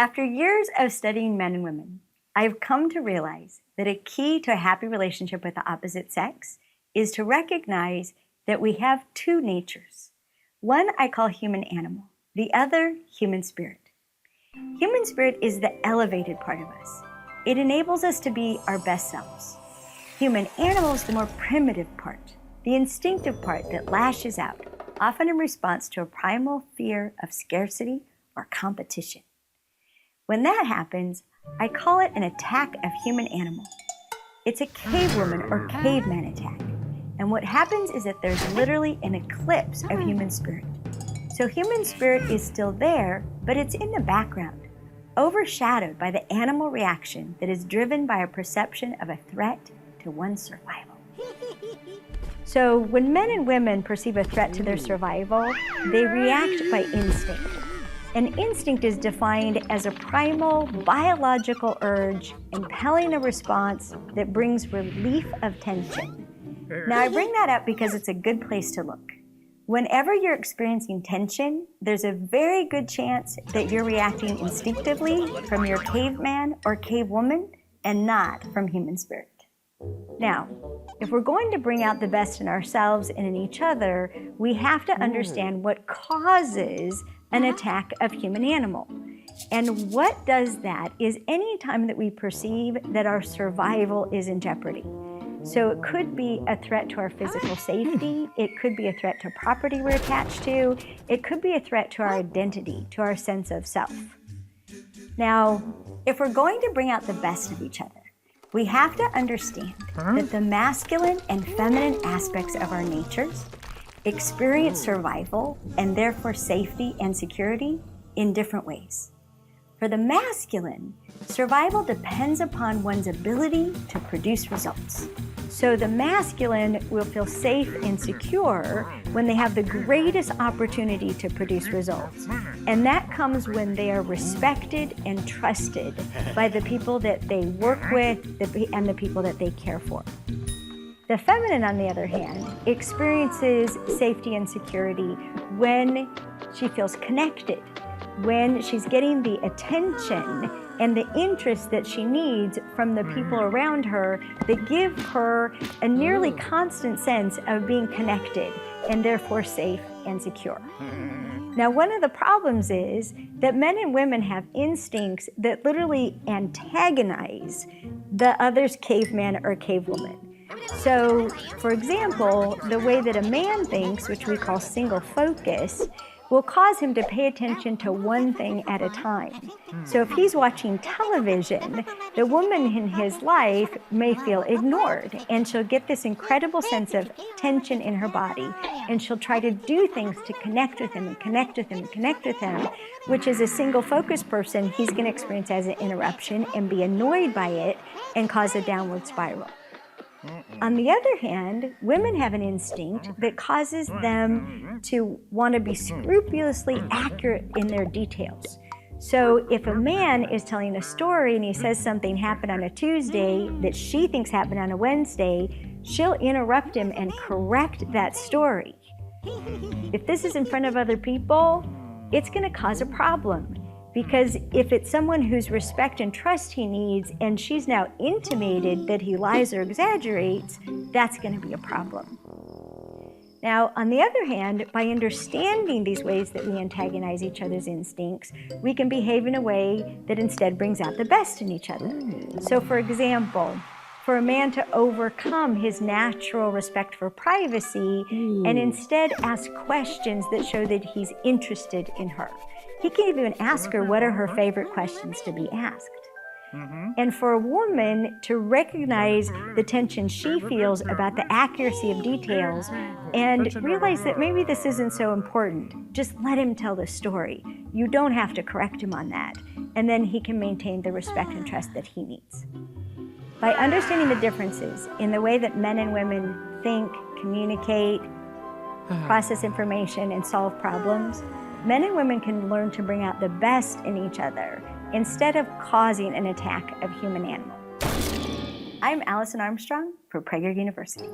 After years of studying men and women, I've come to realize that a key to a happy relationship with the opposite sex is to recognize that we have two natures. One I call human animal, the other human spirit. Human spirit is the elevated part of us. It enables us to be our best selves. Human animal is the more primitive part, the instinctive part that lashes out, often in response to a primal fear of scarcity or competition. When that happens, I call it an attack of human animal. It's a cavewoman or caveman attack. And what happens is that there's literally an eclipse of human spirit. So human spirit is still there, but it's in the background, overshadowed by the animal reaction that is driven by a perception of a threat to one's survival. So when men and women perceive a threat to their survival, they react by instinct. An instinct is defined as a primal biological urge impelling a response that brings relief of tension. Now, I bring that up because it's a good place to look. Whenever you're experiencing tension, there's a very good chance that you're reacting instinctively from your caveman or cavewoman and not from human spirit. Now, if we're going to bring out the best in ourselves and in each other, we have to understand what causes an attack of human animal. And what does that is any time that we perceive that our survival is in jeopardy. So it could be a threat to our physical safety, it could be a threat to property we're attached to, it could be a threat to our identity, to our sense of self. Now, if we're going to bring out the best of each other, we have to understand that the masculine and feminine aspects of our natures experience survival and therefore safety and security in different ways. For the masculine, survival depends upon one's ability to produce results. So the masculine will feel safe and secure when they have the greatest opportunity to produce results. And that comes when they are respected and trusted by the people that they work with and the people that they care for. The feminine, on the other hand, experiences safety and security when she feels connected, when she's getting the attention and the interest that she needs from the people around her that give her a nearly constant sense of being connected and therefore safe and secure. Now, one of the problems is that men and women have instincts that literally antagonize the other's caveman or cavewoman. So, for example, the way that a man thinks, which we call single focus, will cause him to pay attention to one thing at a time. So if he's watching television, the woman in his life may feel ignored, and she'll get this incredible sense of tension in her body, and she'll try to do things to connect with him and connect with him and connect with him, which as a single focus person, he's gonna experience as an interruption and be annoyed by it and cause a downward spiral. On the other hand, women have an instinct that causes them to want to be scrupulously accurate in their details. So if a man is telling a story and he says something happened on a Tuesday that she thinks happened on a Wednesday, she'll interrupt him and correct that story. If this is in front of other people, it's going to cause a problem. Because if it's someone whose respect and trust he needs and she's now intimated that he lies or exaggerates, that's going to be a problem. Now, on the other hand, by understanding these ways that we antagonize each other's instincts, we can behave in a way that instead brings out the best in each other. So for example, for a man to overcome his natural respect for privacy and instead ask questions that show that he's interested in her. He can even ask her what are her favorite questions to be asked. And for a woman to recognize the tension she feels about the accuracy of details and realize that maybe this isn't so important, just let him tell the story. You don't have to correct him on that. And then he can maintain the respect and trust that he needs. By understanding the differences in the way that men and women think, communicate, process information, and solve problems, men and women can learn to bring out the best in each other instead of causing an attack of human animal. I'm Allison Armstrong for Prager University.